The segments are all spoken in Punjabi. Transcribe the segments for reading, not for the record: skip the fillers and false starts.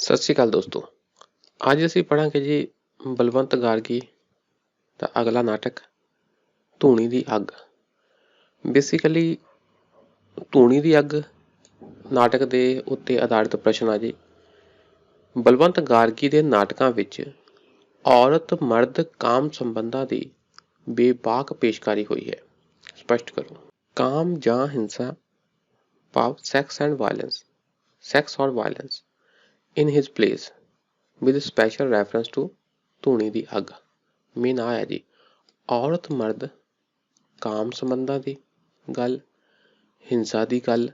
ਸਤਿ ਸ਼੍ਰੀ ਅਕਾਲ ਦੋਸਤੋ। ਅੱਜ ਅਸੀਂ ਪੜ੍ਹਾਂਗੇ ਜੀ ਬਲਵੰਤ ਗਾਰਗੀ ਦਾ ਅਗਲਾ ਨਾਟਕ ਧੂਣੀ ਦੀ ਅੱਗ। ਬੇਸਿਕਲੀ ਧੂਣੀ ਦੀ ਅੱਗ ਨਾਟਕ ਦੇ ਉੱਤੇ ਆਧਾਰਿਤ ਪ੍ਰਸ਼ਨ ਆ ਜੀ। ਬਲਵੰਤ ਗਾਰਗੀ ਦੇ ਨਾਟਕਾਂ ਵਿੱਚ ਔਰਤ ਮਰਦ ਕਾਮ ਸੰਬੰਧਾਂ ਦੀ ਬੇਬਾਕ ਪੇਸ਼ਕਾਰੀ ਹੋਈ ਹੈ। ਸਪਸ਼ਟ ਕਰੋ। ਕਾਮ ਜਾਂ ਹਿੰਸਾ ਭਾਵ ਸੈਕਸ ਔਰ violence in his place with special reference to ਧੂਣੀ ਦੀ ਅੱਗ। ਮੇਨ ਆ ਹੈ ਜੀ ਔਰਤ ਮਰਦ ਕਾਮ ਸੰਬੰਧਾਂ ਦੀ ਗੱਲ, ਹਿੰਸਾ ਦੀ ਗੱਲ,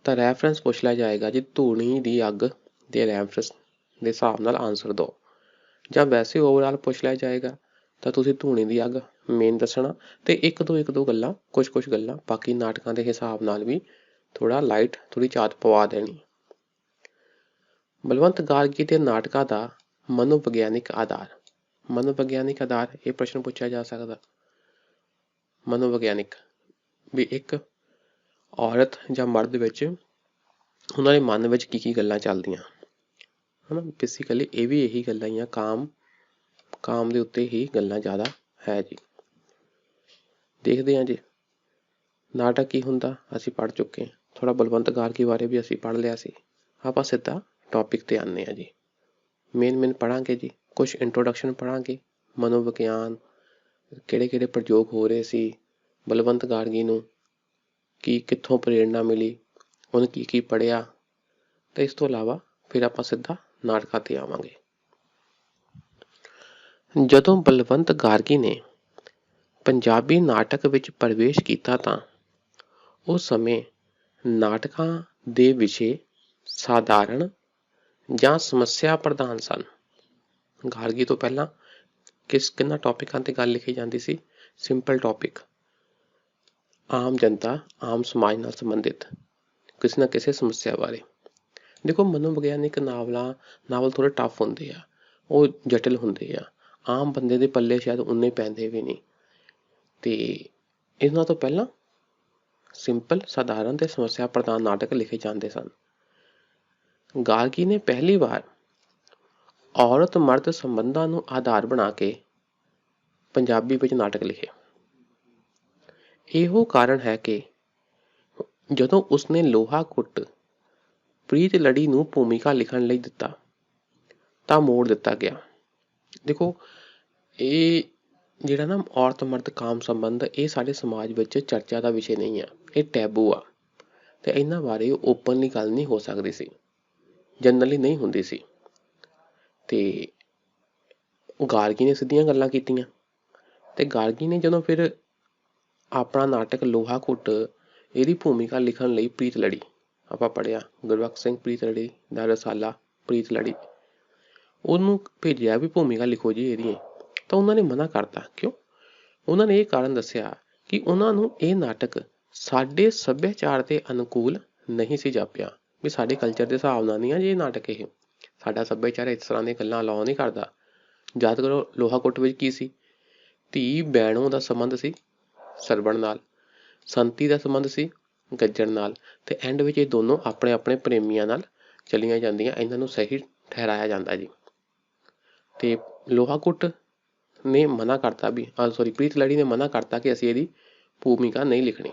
ਤਾਂ ਰੈਫਰੈਂਸ ਪੁੱਛ ਲਿਆ ਜਾਏਗਾ ਜੀ ਧੂਣੀ ਦੀ ਅੱਗ ਦੇ ਰੈਫਰੈਂਸ ਦੇ ਹਿਸਾਬ ਨਾਲ ਆਨਸਰ ਦਿਓ, ਜਾਂ ਵੈਸੇ ਓਵਰਆਲ ਪੁੱਛ ਲਿਆ ਜਾਏਗਾ ਤਾਂ ਤੁਸੀਂ ਧੂਣੀ ਦੀ ਅੱਗ ਮੇਨ ਦੱਸਣਾ ਤੇ ਇੱਕ ਦੋ ਗੱਲਾਂ ਕੁਝ ਗੱਲਾਂ ਬਾਕੀ ਨਾਟਕਾਂ ਦੇ ਹਿਸਾਬ ਨਾਲ ਵੀ ਥੋੜੀ ਝਾਤ ਪਵਾ ਦੇਣੀ। ਬਲਵੰਤ ਗਾਰਗੀ ਦੇ ਨਾਟਕਾਂ ਦਾ ਮਨੋਵਿਗਿਆਨਿਕ ਆਧਾਰ ਇਹ ਪ੍ਰਸ਼ਨ ਪੁੱਛਿਆ ਜਾ ਸਕਦਾ। ਮਨੋਵਿਗਿਆਨਿਕ ਵੀ ਇੱਕ ਔਰਤ ਜਾਂ ਮਰਦ ਵਿੱਚ ਉਹਨਾਂ ਦੇ ਮਨ ਵਿੱਚ ਕੀ ਗੱਲਾਂ ਚੱਲਦੀਆਂ ਹਨਾ। ਬੇਸਿਕਲੀ ਇਹ ਵੀ ਇਹੀ ਗੱਲਾਂ ਹੀ ਆ, ਕਾਮ ਦੇ ਉੱਤੇ ਹੀ ਗੱਲਾਂ ਜ਼ਿਆਦਾ ਹੈ ਜੀ। ਦੇਖਦੇ ਹਾਂ ਜੀ ਨਾਟਕ ਕੀ ਹੁੰਦਾ। ਅਸੀਂ ਪੜ੍ਹ ਚੁੱਕੇ, ਥੋੜਾ ਬਲਵੰਤ ਗਾਰਗੀ ਬਾਰੇ ਵੀ ਅਸੀਂ ਪੜ੍ਹ ਲਿਆ ਸੀ। ਆਪਾਂ ਸਿੱਧਾ ਟੌਪਿਕ ਤੇ ਆਉਂਦੇ ਹਾਂ ਜੀ। ਮੇਨ ਪੜ੍ਹਾਂਗੇ ਜੀ, ਕੁਛ ਇੰਟਰੋਡਕਸ਼ਨ ਪੜ੍ਹਾਂਗੇ, ਮਨੋਵਿਗਿਆਨ, ਕਿਹੜੇ ਪ੍ਰਯੋਗ ਹੋ ਰਹੇ ਸੀ, ਬਲਵੰਤ ਗਾਰਗੀ ਨੂੰ ਕਿੱਥੋਂ ਪ੍ਰੇਰਨਾ ਮਿਲੀ, ਉਹਨੇ ਕੀ ਪੜ੍ਹਿਆ, ਤੇ ਇਸ ਤੋਂ ਇਲਾਵਾ ਫਿਰ ਆਪਾਂ ਸਿੱਧਾ ਨਾਟਕਾਂ ਤੇ ਆਵਾਂਗੇ। ਜਦੋਂ ਬਲਵੰਤ ਗਾਰਗੀ ਨੇ ਪੰਜਾਬੀ ਨਾਟਕ ਵਿੱਚ ਪ੍ਰਵੇਸ਼ ਕੀਤਾ ਤਾਂ ਉਸ ਸਮੇਂ ਨਾਟਕਾਂ ਦੇ ਵਿਸ਼ੇ ਸਾਧਾਰਨ ਜਾਂ ਸਮੱਸਿਆ ਪ੍ਰਧਾਨ ਸਨ। ਗਾਰਗੀ ਤੋਂ ਪਹਿਲਾਂ ਕਿਹਨਾਂ ਟੌਪਿਕਾਂ ਤੇ ਗੱਲ ਲਿਖੀ ਜਾਂਦੀ ਸੀ? ਸਿੰਪਲ ਟੌਪਿਕ, ਆਮ ਜਨਤਾ, ਆਮ ਸਮਾਜ ਨਾਲ ਸੰਬੰਧਿਤ ਕਿਸੇ ਨਾ ਕਿਸੇ ਸਮੱਸਿਆ ਬਾਰੇ। ਦੇਖੋ ਮਨੋਵਿਗਿਆਨਿਕ ਨਾਵਲ ਥੋੜ੍ਹੇ ਟਫ ਹੁੰਦੇ ਆ, ਉਹ ਜਟਿਲ ਹੁੰਦੇ ਆ, ਆਮ ਬੰਦੇ ਦੇ ਪੱਲੇ ਸ਼ਾਇਦ ਉਨੇ ਪੈਂਦੇ ਵੀ ਨਹੀਂ। ਤੇ ਇਹਨਾਂ ਤੋਂ ਪਹਿਲਾਂ ਸਿੰਪਲ, ਸਾਧਾਰਨ ਤੇ ਸਮੱਸਿਆ ਪ੍ਰਧਾਨ ਨਾਟਕ ਲਿਖੇ ਜਾਂਦੇ ਸਨ। ਗਾਰਗੀ ਨੇ ਪਹਿਲੀ ਵਾਰ ਔਰਤ ਮਰਦ ਸੰਬੰਧਾਂ ਨੂੰ ਆਧਾਰ ਬਣਾ ਕੇ ਪੰਜਾਬੀ ਵਿੱਚ ਨਾਟਕ ਲਿਖੇ। ਇਹੋ ਕਾਰਨ ਹੈ ਕਿ ਜਦੋਂ ਉਸਨੇ ਲੋਹਾ ਕੁੱਟ ਪ੍ਰੀਤ ਲੜੀ ਨੂੰ ਭੂਮਿਕਾ ਲਿਖਣ ਲਈ ਦਿੱਤਾ ਤਾਂ ਮੋੜ ਦਿੱਤਾ ਗਿਆ। ਦੇਖੋ ਇਹ ਜਿਹੜਾ ਨਾ ਔਰਤ ਮਰਦ ਕਾਮ ਸੰਬੰਧ, ਇਹ ਸਾਡੇ ਸਮਾਜ ਵਿੱਚ ਚਰਚਾ ਦਾ ਵਿਸ਼ੇ ਨਹੀਂ ਆ, ਇਹ ਟੈਬੂ ਆ ਤੇ ਇਹਨਾਂ ਬਾਰੇ ਓਪਨਲੀ ਗੱਲ ਨਹੀਂ ਹੋ ਸਕਦੀ ਸੀ, ਜਨਰਲੀ ਨਹੀਂ ਹੁੰਦੀ ਸੀ। ਤੇ ਗਾਰਗੀ ਨੇ ਸਿੱਧੀਆਂ ਗੱਲਾਂ ਕੀਤੀਆਂ ਤੇ ਗਾਰਗੀ ਨੇ ਜਦੋਂ ਫਿਰ ਆਪਣਾ ਨਾਟਕ ਲੋਹਾ ਕੁੱਟ ਇਹਦੀ ਭੂਮਿਕਾ ਲਿਖਣ ਲਈ ਪ੍ਰੀਤ ਲੜੀ, ਆਪਾਂ ਪੜ੍ਹਿਆ ਗੁਰਬਖਸ਼ ਸਿੰਘ ਪ੍ਰੀਤ ਲੜੀ ਦਾ ਰਸਾਲਾ ਪ੍ਰੀਤ ਲੜੀ, ਉਹਨੂੰ ਭੇਜਿਆ ਵੀ ਭੂਮਿਕਾ ਲਿਖੋ ਜੀ ਇਹਦੀ, ਤਾਂ ਉਹਨਾਂ ਨੇ ਮਨਾ ਕਰਤਾ। ਕਿਉਂ? ਉਹਨਾਂ ਨੇ ਇਹ ਕਾਰਨ ਦੱਸਿਆ ਕਿ ਉਹਨਾਂ ਨੂੰ ਇਹ ਨਾਟਕ ਸਾਡੇ ਸੱਭਿਆਚਾਰ ਦੇ ਅਨੁਕੂਲ ਨਹੀਂ ਸੀ ਜਾਪਿਆ, ਵੀ ਸਾਡੇ ਕਲਚਰ ਦੇ ਹਿਸਾਬ ਨਾਲ ਨਹੀਂ ਆ ਜੀ ਇਹ ਨਾਟਕ, ਇਹ ਸਾਡਾ ਸੱਭਿਆਚਾਰ ਇਸ ਤਰ੍ਹਾਂ ਦੀਆਂ ਗੱਲਾਂ ਅਲਾਓ ਨਹੀਂ ਕਰਦਾ। ਯਾਦ ਕਰੋ ਲੋਹਾ ਕੁੱਟ ਵਿੱਚ ਕੀ ਸੀ? ਧੀ ਭੈਣੋਂ ਦਾ ਸੰਬੰਧ ਸੀ ਸਰਵਣ ਨਾਲ, ਸੰਤੀ ਦਾ ਸੰਬੰਧ ਸੀ ਗੱਜਣ ਨਾਲ, ਤੇ ਐਂਡ ਵਿੱਚ ਇਹ ਦੋਨੋਂ ਆਪਣੇ ਪ੍ਰੇਮੀਆਂ ਨਾਲ ਚਲੀਆਂ ਜਾਂਦੀਆਂ। ਇਹਨਾਂ ਨੂੰ ਸਹੀ ਠਹਿਰਾਇਆ ਜਾਂਦਾ ਜੀ। ਤੇ ਲੋਹਾ ਕੁੱਟ ਨੇ ਮਨਾ ਕਰਤਾ ਵੀ ਪ੍ਰੀਤ ਲੜੀ ਨੇ ਮਨਾ ਕਰਤਾ ਕਿ ਅਸੀਂ ਇਹਦੀ ਭੂਮਿਕਾ ਨਹੀਂ ਲਿਖਣੀ।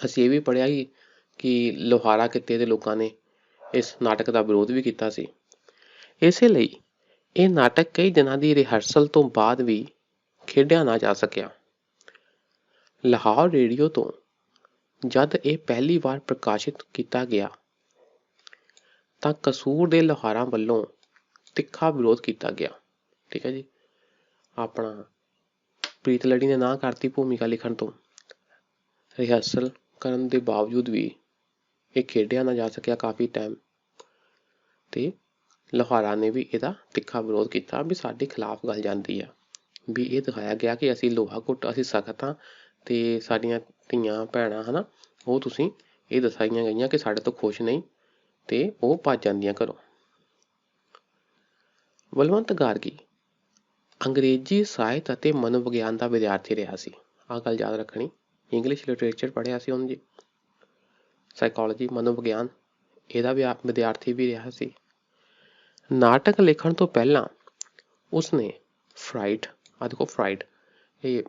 ਅਸੀਂ ਇਹ ਵੀ ਪੜ੍ਹਿਆ ਕਿ ਲੋਹਾਰਾ ਕਿੱਤੇ ਦੇ ਲੋਕਾਂ ਨੇ ਇਸ ਨਾਟਕ ਦਾ ਵਿਰੋਧ ਵੀ ਕੀਤਾ ਸੀ। ਇਸੇ ਲਈ ਇਹ ਨਾਟਕ ਕਈ ਦਿਨਾਂ ਦੀ ਰਿਹਰਸਲ ਤੋਂ ਬਾਅਦ ਵੀ ਖੇਡਿਆ ਨਾ ਜਾ ਸਕਿਆ। ਲਾਹੌਰ ਰੇਡੀਓ ਤੋਂ ਜਦ ਇਹ ਪਹਿਲੀ ਵਾਰ ਪ੍ਰਕਾਸ਼ਿਤ ਕੀਤਾ ਗਿਆ ਤਾਂ ਕਸੂਰ ਦੇ ਲੋਹਾਰਾਂ ਵੱਲੋਂ ਤਿੱਖਾ ਵਿਰੋਧ ਕੀਤਾ ਗਿਆ। ਠੀਕ ਹੈ ਜੀ, ਆਪਣਾ ਪ੍ਰੀਤ ਲੜੀ ਨੇ ਨਾ ਕਰਤੀ ਭੂਮਿਕਾ ਲਿਖਣ ਤੋਂ, ਰਿਹਰਸਲ ਕਰਨ ਦੇ ਬਾਵਜੂਦ ਵੀ ਇਹ ਖੇਡਿਆ ਨਾ ਜਾ ਸਕਿਆ ਕਾਫੀ ਟਾਈਮ, ਤੇ ਲੋਹਾਰਾਂ ਨੇ ਵੀ ਇਹਦਾ ਤਿੱਖਾ ਵਿਰੋਧ ਕੀਤਾ ਵੀ ਸਾਡੇ ਖਿਲਾਫ ਗੱਲ ਜਾਂਦੀ ਆ। ਵੀ ਇਹ ਦਿਖਾਇਆ ਗਿਆ ਕਿ ਅਸੀਂ ਲੋਹਾ ਕੁੱਟ, ਅਸੀਂ ਸਖਤ ਹਾਂ ਤੇ ਸਾਡੀਆਂ ਧੀਆਂ ਭੈਣਾਂ ਹਨਾ, ਉਹ ਤੁਸੀਂ ਇਹ ਦਰਸਾਈਆਂ ਗਈਆਂ ਕਿ ਸਾਡੇ ਤੋਂ ਖੁਸ਼ ਨਹੀਂ ਤੇ ਉਹ ਭੱਜ ਜਾਂਦੀਆਂ ਘਰੋਂ। ਬਲਵੰਤ ਗਾਰਗੀ ਅੰਗਰੇਜ਼ੀ ਸਾਹਿਤ ਅਤੇ ਮਨੋਵਿਗਿਆਨ ਦਾ ਵਿਦਿਆਰਥੀ ਰਿਹਾ ਸੀ। ਆਹ ਗੱਲ ਯਾਦ ਰੱਖਣੀ। ਇੰਗਲਿਸ਼ ਲਿਟਰੇਚਰ ਪੜ੍ਹਿਆ ਸੀ ਉਹਨੇ ਜੀ, ਸਾਈਕੋਲੋਜੀ ਮਨੋਵਿਗਿਆਨ ਇਹਦਾ ਵੀ ਵਿਦਿਆਰਥੀ ਵੀ ਰਿਹਾ ਸੀ। ਨਾਟਕ ਲਿਖਣ ਤੋਂ ਪਹਿਲਾਂ ਉਸਨੇ ਫਰਾਇਡ, ਆ ਦੇਖੋ ਫਰਾਇਡ, ਇਹ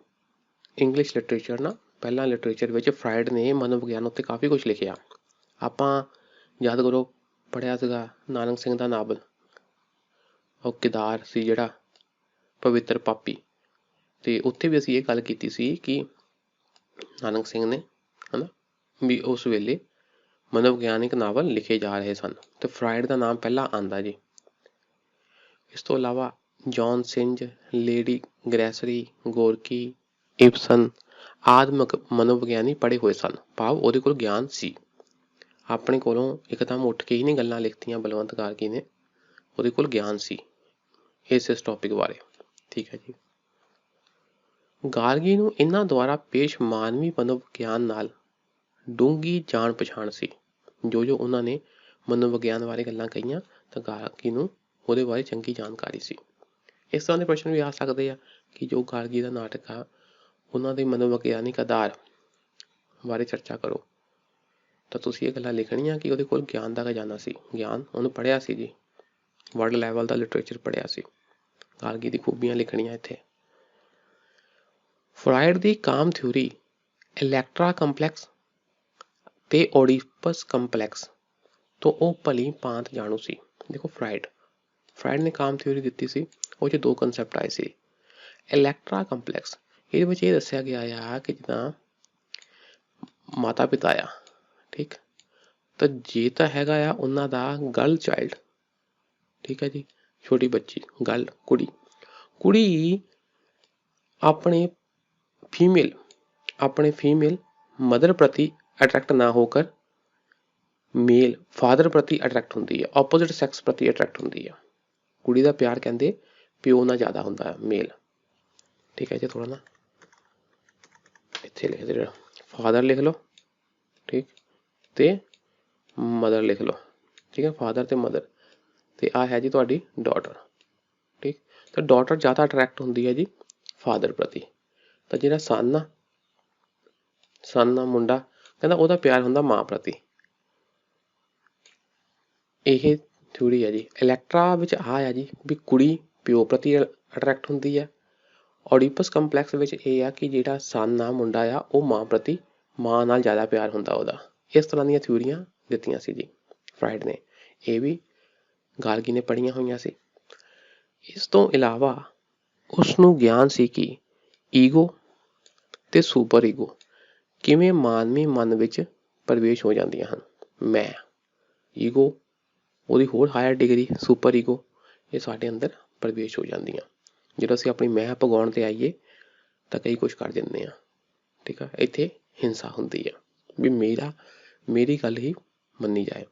ਇੰਗਲਿਸ਼ ਲਿਟਰੇਚਰ ਨਾ, ਪਹਿਲਾਂ ਲਿਟਰੇਚਰ ਵਿੱਚ ਫਰਾਇਡ ਨੇ ਮਨੋਵਿਗਿਆਨ ਉੱਤੇ ਕਾਫੀ ਕੁਛ ਲਿਖਿਆ। ਆਪਾਂ ਯਾਦ ਕਰੋ ਪੜ੍ਹਿਆ ਸੀਗਾ ਨਾਨਕ ਸਿੰਘ ਦਾ ਨਾਵਲ, ਉਹ ਕਿਦਾਰ ਸੀ ਜਿਹੜਾ ਪਵਿੱਤਰ ਪਾਪੀ, ਤੇ ਉੱਥੇ ਵੀ ਅਸੀਂ ਇਹ ਗੱਲ ਕੀਤੀ ਸੀ ਕਿ ਨਾਨਕ ਸਿੰਘ ਨੇ ਹਨਾ ਵੀ ਉਸ ਵੇਲੇ ਮਨੋਵਿਗਿਆਨਿਕ ਨਾਵਲ ਲਿਖੇ ਜਾ ਰਹੇ ਸਨ, ਤੇ ਫਰਾਇਡ ਦਾ ਨਾਮ ਪਹਿਲਾਂ ਆਂਦਾ ਜੀ। ਇਸ ਤੋਂ ਇਲਾਵਾ ਜੌਨ ਸਿੰਜ, ਲੇਡੀ ਗ੍ਰੈਸਰੀ, ਗੋਰਕੀ, ਇਬਸਨ ਆਦਿ ਮਨੋਵਿਗਿਆਨੀ ਪੜ੍ਹੇ ਹੋਏ ਸਨ, ਭਾਵ ਉਹਦੇ ਕੋਲ ਗਿਆਨ ਸੀ। ਆਪਣੇ ਕੋਲੋਂ ਇੱਕਦਮ ਉੱਠ ਕੇ ਹੀ ਨਹੀਂ ਗੱਲਾਂ ਲਿਖਤੀਆਂ ਬਲਵੰਤ ਗਾਰਗੀ ਨੇ, ਉਹਦੇ ਕੋਲ ਗਿਆਨ ਸੀ ਇਸ ਟੌਪਿਕ ਬਾਰੇ, ਠੀਕ ਹੈ ਜੀ। ਗਾਰਗੀ ਨੂੰ ਇਹਨਾਂ ਦੁਆਰਾ ਪੇਸ਼ ਮਾਨਵੀ ਮਨੋਵਿਗਿਆਨ ਨਾਲ ਡੂੰਘੀ ਜਾਣ ਪਛਾਣ ਸੀ। ਜੋ ਉਹਨਾਂ ਨੇ ਮਨੋਵਿਗਿਆਨ ਬਾਰੇ ਗੱਲਾਂ ਕਹੀਆਂ ਤਾਂ ਗਾਰਗੀ ਨੂੰ ਉਹਦੇ ਬਾਰੇ ਚੰਗੀ ਜਾਣਕਾਰੀ ਸੀ। ਇਸ ਤਰ੍ਹਾਂ ਦੇ ਪ੍ਰਸ਼ਨ ਵੀ ਆ ਸਕਦੇ ਆ ਕਿ ਜੋ ਗਾਰਗੀ ਦਾ ਨਾਟਕ ਆ ਉਹਨਾਂ ਦੇ ਮਨੋਵਿਗਿਆਨਿਕ ਆਧਾਰ ਬਾਰੇ ਚਰਚਾ ਕਰੋ, ਤਾਂ ਤੁਸੀਂ ਇਹ ਗੱਲਾਂ ਲਿਖਣੀਆਂ ਕਿ ਉਹਦੇ ਕੋਲ ਗਿਆਨ ਦਾ ਖਜ਼ਾਨਾ ਸੀ, ਗਿਆਨ ਉਹਨੂੰ ਪੜ੍ਹਿਆ ਸੀ ਜੀ, ਵਰਲਡ ਲੈਵਲ ਦਾ ਲਿਟਰੇਚਰ ਪੜ੍ਹਿਆ ਸੀ। ਗਾਰਗੀ ਦੀ ਖੂਬੀਆਂ ਲਿਖਣੀਆਂ ਇੱਥੇ। ਫਰਾਇਡ ਦੀ ਕਾਮ ਥਿਊਰੀ ਇਲੈਕਟਰਾ ਕੰਪਲੈਕਸ ਤੇ ਓਡੀਪਸ ਕੰਪਲੈਕਸ ਤੋਂ ਉਹ ਭਲੀ ਭਾਂਤ ਜਾਣੂ ਸੀ। ਦੇਖੋ ਫਰਾਇਡ ਨੇ ਕਾਮ ਥਿਊਰੀ ਦਿੱਤੀ ਸੀ, ਉਹ 'ਚ ਦੋ ਕੰਸੈਪਟ ਆਏ ਸੀ। ਇਲੈਕਟਰਾ ਕੰਪਲੈਕਸ, ਇਹਦੇ ਵਿੱਚ ਇਹ ਦੱਸਿਆ ਗਿਆ ਆ ਕਿ ਜਿੱਦਾਂ ਮਾਤਾ ਪਿਤਾ ਆ, ਠੀਕ, ਤਾਂ ਜੇ ਤਾਂ ਹੈਗਾ ਆ ਉਹਨਾਂ ਦਾ ਗਰਲ ਚਾਈਲਡ, ਠੀਕ ਹੈ ਜੀ, ਛੋਟੀ ਬੱਚੀ, ਗਰਲ ਕੁੜੀ ਆਪਣੇ ਫੀਮੇਲ ਮਦਰ ਪ੍ਰਤੀ ਅਟਰੈਕਟ ਨਾ ਹੋकर ਮੇਲ ਫਾਦਰ ਪ੍ਰਤੀ ਅਟਰੈਕਟ ਹੁੰਦੀ ਹੈ, ਆਪੋਜ਼ਿਟ ਸੈਕਸ ਪ੍ਰਤੀ ਅਟਰੈਕਟ ਹੁੰਦੀ ਹੈ। ਕੁੜੀ ਦਾ ਪਿਆਰ ਕਹਿੰਦੇ ਪਿਓ ਨਾਲ ਜ਼ਿਆਦਾ ਹੁੰਦਾ ਹੈ, ਮੇਲ, ਠੀਕ ਹੈ ਜੀ। ਥੋੜਾ ਨਾ ਇੱਥੇ ਲਿਖ ਦੇ, ਫਾਦਰ ਲਿਖ ਲਓ, ਠੀਕ, ਤੇ ਮਦਰ ਲਿਖ ਲਓ, ਠੀਕ ਹੈ, ਫਾਦਰ ਤੇ ਮਦਰ, ਤੇ ਆਹ ਹੈ ਜੀ ਤੁਹਾਡੀ ਡਾਟਰ, ਠੀਕ। ਤਾਂ ਡਾਟਰ ਜ਼ਿਆਦਾ ਅਟਰੈਕਟ ਹੁੰਦੀ ਹੈ ਜੀ ਫਾਦਰ ਪ੍ਰਤੀ, ਤਾਂ ਜਿਹੜਾ ਸਨ ਆ ਮੁੰਡਾ ਕਹਿੰਦਾ ਉਹਦਾ ਪਿਆਰ ਹੁੰਦਾ ਮਾਂ ਪ੍ਰਤੀ। ਇਹ ਥਿਊਰੀ ਹੈ ਜੀ। ਇਲੈਕਟਰਾ ਵਿੱਚ ਆਹ ਆ ਜੀ ਵੀ ਕੁੜੀ ਪਿਓ ਪ੍ਰਤੀ ਅਟਰੈਕਟ ਹੁੰਦੀ ਹੈ। ਓਡੀਪਸ ਕੰਪਲੈਕਸ ਵਿੱਚ ਇਹ ਆ ਕਿ ਜਿਹੜਾ ਸਨ ਆ ਮੁੰਡਾ ਆ ਉਹ ਮਾਂ ਪ੍ਰਤੀ, ਮਾਂ ਨਾਲ ਜ਼ਿਆਦਾ ਪਿਆਰ ਹੁੰਦਾ ਉਹਦਾ। ਇਸ ਤਰ੍ਹਾਂ ਦੀਆਂ ਥਿਊਰੀਆਂ ਦਿੱਤੀਆਂ ਸੀ ਜੀ ਫਰਾਇਡ ਨੇ, ਇਹ ਵੀ ਗਾਰਗੀ ਨੇ ਪੜ੍ਹੀਆਂ ਹੋਈਆਂ ਸੀ। ਇਸ ਤੋਂ ਇਲਾਵਾ ਉਸਨੂੰ ਗਿਆਨ ਸੀ ਕਿ ਈਗੋ ਤੇ ਸੁਪਰ ਈਗੋ ਕਿਵੇਂ ਮਾਨਵੀ ਮਨ ਵਿੱਚ ਪ੍ਰਵੇਸ਼ ਹੋ ਜਾਂਦੀਆਂ ਹਨ। ਮੈਂ, ਈਗੋ ਉਹਦੀ ਹੋਰ ਹਾਇਰ ਡਿਗਰੀ ਸੁਪਰ ਈਗੋ, ਇਹ ਸਾਡੇ ਅੰਦਰ ਪ੍ਰਵੇਸ਼ ਹੋ ਜਾਂਦੀਆਂ। ਜਦੋਂ ਅਸੀਂ ਆਪਣੀ ਮੈਂ ਪਗਾਉਣ ਤੇ ਆਈਏ ਤਾਂ ਕਈ ਕੁਛ ਕਰ ਦਿੰਦੇ ਹਾਂ, ਠੀਕ ਆ। ਇੱਥੇ ਹਿੰਸਾ ਹੁੰਦੀ ਆ ਵੀ ਮੇਰੀ ਗੱਲ ਹੀ ਮੰਨੀ ਜਾਏ।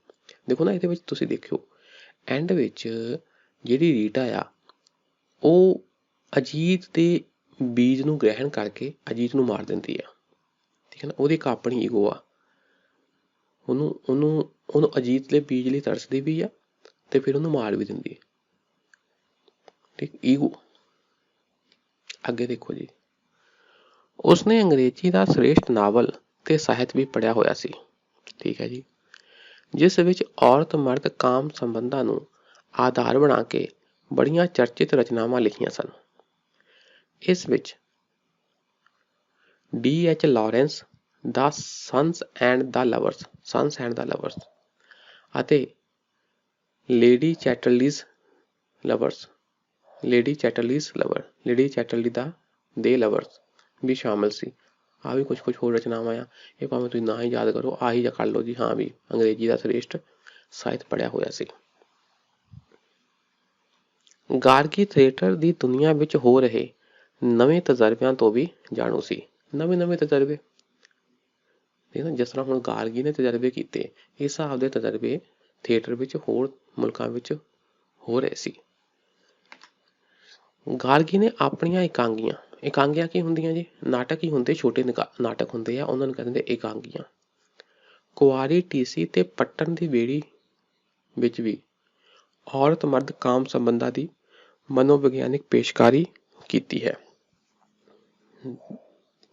ਦੇਖੋ ਨਾ ਇਹਦੇ ਵਿੱਚ ਤੁਸੀਂ ਦੇਖਿਓ ਐਂਡ ਵਿੱਚ ਜਿਹੜੀ ਰੀਟਾ ਆ ਉਹ ਅਜੀਤ ਦੇ ਬੀਜ ਨੂੰ ਗ੍ਰਹਿਣ ਕਰਕੇ ਅਜੀਤ ਨੂੰ ਮਾਰ ਦਿੰਦੀ ਆ, ਠੀਕ ਹੈ ਨਾ। ਉਹਦੀ ਇੱਕ ਆਪਣੀ ਈਗੋ ਆ, ਉਹਨੂੰ ਅਜੀਤ ਦੇ ਬੀਜ ਲਈ ਤਰਸਦੀ ਵੀ ਆ ਤੇ ਫਿਰ ਉਹਨੂੰ ਮਾਰ ਵੀ ਦਿੰਦੀ ਹੈ, ਠੀਕ, ਈਗੋ। ਅੱਗੇ ਦੇਖੋ ਜੀ, ਉਸਨੇ ਅੰਗਰੇਜ਼ੀ ਦਾ ਸ੍ਰੇਸ਼ਟ ਨਾਵਲ ਤੇ ਸਾਹਿਤ ਵੀ ਪੜ੍ਹਿਆ ਹੋਇਆ ਸੀ, ਠੀਕ ਹੈ ਜੀ, ਜਿਸ ਵਿੱਚ ਔਰਤ ਮਰਦ ਕਾਮ ਸੰਬੰਧਾਂ ਨੂੰ ਆਧਾਰ ਬਣਾ ਕੇ ਬੜੀਆਂ ਚਰਚਿਤ ਰਚਨਾਵਾਂ ਲਿਖੀਆਂ ਸਨ। ਇਸ ਵਿੱਚ D.H. Lawrence the sons and the lovers ਅਤੇ ਲੇਡੀ ਚੈਟਰਲੀ ਦਾ ਦੇ ਲਵਰਸ ਵੀ ਸ਼ਾਮਿਲ ਸੀ। ਆਹ ਵੀ ਕੁਛ ਹੋਰ ਰਚਨਾਵਾਂ ਆ, ਇਹ ਭਾਵੇਂ ਤੁਸੀਂ ਨਾ ਹੀ ਯਾਦ ਕਰੋ, ਆਹੀ ਜਾਂ ਕਰ ਲਓ ਜੀ, ਹਾਂ ਵੀ ਅੰਗਰੇਜ਼ੀ ਦਾ ਸ੍ਰੇਸ਼ਟ ਸਾਹਿਤ ਪੜ੍ਹਿਆ ਹੋਇਆ ਸੀ। ਗਾਰਗੀ ਥੀਏਟਰ ਦੀ ਦੁਨੀਆ ਵਿੱਚ ਹੋ ਰਹੇ ਨਵੇਂ ਤਜਰਬਿਆਂ ਤੋਂ ਵੀ ਜਾਣੂ ਸੀ। ਨਵੇਂ ਤਜਰਬੇ, ਜਿਸ ਤਰ੍ਹਾਂ ਹੁਣ ਗਾਰਗੀ ਨੇ ਤਜਰਬੇ ਕੀਤੇ, ਇਸ ਹਿਸਾਬ ਦੇ ਤਜਰਬੇ ਥੀਏਟਰ ਵਿੱਚ ਹੋਰ ਮੁਲਕਾਂ ਵਿੱਚ ਹੋ ਰਹੇ ਸੀ। ਗਾਰਗੀ ਨੇ ਆਪਣੀਆਂ ਇਕਾਂਗੀਆਂ ਕੀ ਹੁੰਦੀਆਂ ਜੀ? ਨਾਟਕ ਹੀ ਹੁੰਦੇ, ਛੋਟੇ ਨਾਟਕ ਹੁੰਦੇ ਆ, ਉਹਨਾਂ ਨੂੰ ਕਹਿੰਦੇ ਇਕਾਂਗੀਆਂ। ਕੁਆਰੀ ਟੀਸੀ ਤੇ ਪੱਟਣ ਦੀ ਬੇੜੀ ਵਿੱਚ ਵੀ ਔਰਤ ਮਰਦ ਕਾਮ ਸੰਬੰਧਾਂ ਦੀ ਮਨੋਵਿਗਿਆਨਿਕ ਪੇਸ਼ਕਾਰੀ ਕੀਤੀ ਹੈ।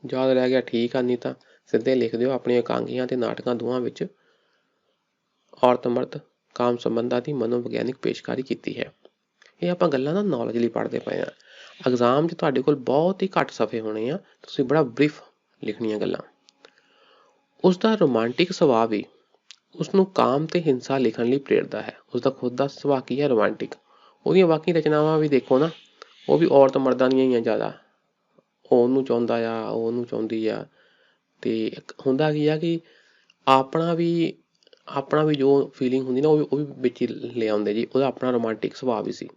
ਯਾਦ ਰਹਿ ਗਿਆ ਠੀਕ ਆ, ਨਹੀਂ ਤਾਂ ਸਿੱਧੇ ਲਿਖ ਦਿਓ ਆਪਣੀਆਂ ਇਕਾਂਗੀਆਂ ਤੇ ਨਾਟਕਾਂ ਦੋਵਾਂ ਵਿੱਚ ਔਰਤ ਮਰਦ ਕਾਮ ਸੰਬੰਧਾਂ ਦੀ ਮਨੋਵਿਗਿਆਨਿਕ ਪੇਸ਼ਕਾਰੀ ਕੀਤੀ ਹੈ। ਇਹ ਆਪਾਂ ਗੱਲਾਂ ਨਾ ਨੌਲੇਜ ਲਈ ਪੜ੍ਹਦੇ ਪਏ ਹਾਂ। ਐਗਜ਼ਾਮ 'ਚ ਤੁਹਾਡੇ ਕੋਲ ਬਹੁਤ ਹੀ ਘੱਟ ਸਫ਼ੇ ਹੋਣੇ ਆ, ਤੁਸੀਂ ਬੜਾ ਬਰੀਫ ਲਿਖਣੀਆਂ ਗੱਲਾਂ। ਉਸਦਾ ਰੋਮਾਂਟਿਕ ਸੁਭਾਅ ਵੀ ਉਸਨੂੰ ਕਾਮ ਤੇ ਹਿੰਸਾ ਲਿਖਣ ਲਈ ਪ੍ਰੇਰਦਾ ਹੈ। ਉਸਦਾ ਖੁਦ ਦਾ ਸੁਭਾਅ ਕੀ ਹੈ? ਰੋਮਾਂਟਿਕ। ਉਹਦੀਆਂ ਬਾਕੀ ਰਚਨਾਵਾਂ ਵੀ ਦੇਖੋ ਨਾ, ਉਹ ਵੀ ਔਰਤ ਮਰਦਾਂ ਦੀਆਂ ਹੀ ਆ ਜ਼ਿਆਦਾ। ਉਹ ਉਹਨੂੰ ਚਾਹੁੰਦਾ ਆ, ਉਹ ਉਹਨੂੰ ਚਾਹੁੰਦੀ ਆ, ਤੇ ਹੁੰਦਾ ਕੀ ਆ ਕਿ ਆਪਣਾ ਵੀ ਜੋ ਫੀਲਿੰਗ ਹੁੰਦੀ ਨਾ ਉਹ ਵੀ ਵਿੱਚ ਹੀ ਲੈ ਆਉਂਦੇ ਜੀ। ਉਹਦਾ ਆਪਣਾ ਰੋਮਾਂਟਿਕ ਸੁਭਾਅ ਵੀ ਸੀ।